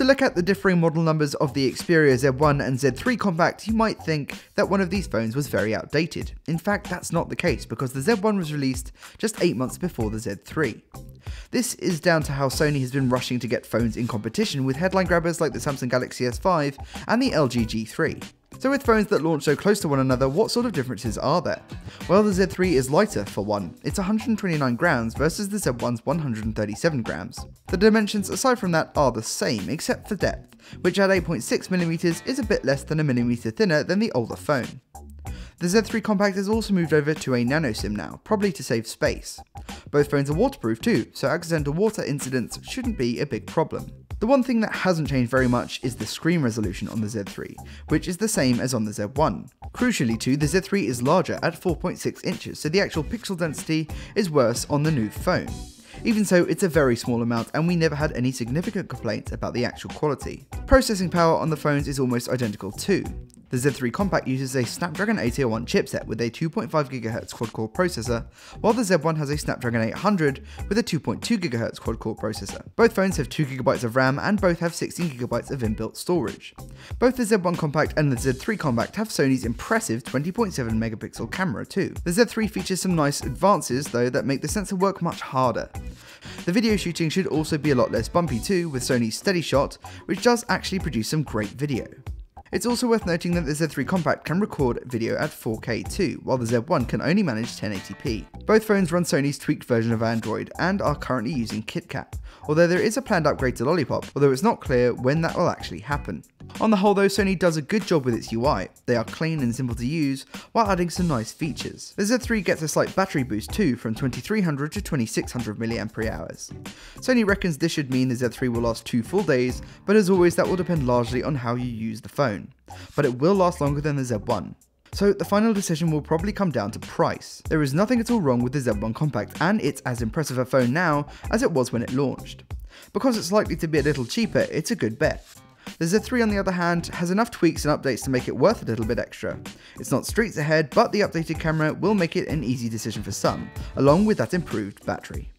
look at the differing model numbers of the Xperia Z1 and Z3 Compact, you might think that one of these phones was very outdated. In fact, that's not the case, because the Z1 was released just 8 months before the Z3. This is down to how Sony has been rushing to get phones in competition with headline grabbers like the Samsung Galaxy S5 and the LG G3. So with phones that launch so close to one another, what sort of differences are there? Well, the Z3 is lighter for one. It's 129 grams versus the Z1's 137 grams. The dimensions aside from that are the same, except for depth, which at 8.6mm is a bit less than a millimeter thinner than the older phone. The Z3 Compact has also moved over to a nano SIM now, probably to save space. Both phones are waterproof too, so accidental water incidents shouldn't be a big problem. The one thing that hasn't changed very much is the screen resolution on the Z3, which is the same as on the Z1. Crucially too, the Z3 is larger at 4.6 inches, so the actual pixel density is worse on the new phone. Even so, it's a very small amount and we never had any significant complaints about the actual quality. Processing power on the phones is almost identical too. The Z3 Compact uses a Snapdragon 801 chipset with a 2.5 GHz quad-core processor, while the Z1 has a Snapdragon 800 with a 2.2 GHz quad-core processor. Both phones have 2 GB of RAM and both have 16 GB of inbuilt storage. Both the Z1 Compact and the Z3 Compact have Sony's impressive 20.7 megapixel camera too. The Z3 features some nice advances though that make the sensor work much harder. The video shooting should also be a lot less bumpy too, with Sony's Steady Shot, which does actually produce some great video. It's also worth noting that the Z3 Compact can record video at 4K too, while the Z1 can only manage 1080p. Both phones run Sony's tweaked version of Android and are currently using KitKat, although there is a planned upgrade to Lollipop, although it's not clear when that will actually happen. On the whole though, Sony does a good job with its UI. They are clean and simple to use, while adding some nice features. The Z3 gets a slight battery boost too, from 2300 to 2600 mAh. Sony reckons this should mean the Z3 will last 2 full days, but as always that will depend largely on how you use the phone. But it will last longer than the Z1. So the final decision will probably come down to price. There is nothing at all wrong with the Z1 Compact, and it's as impressive a phone now as it was when it launched. Because it's likely to be a little cheaper, it's a good bet. The Z3 on the other hand has enough tweaks and updates to make it worth a little bit extra. It's not streets ahead, but the updated camera will make it an easy decision for some, along with that improved battery.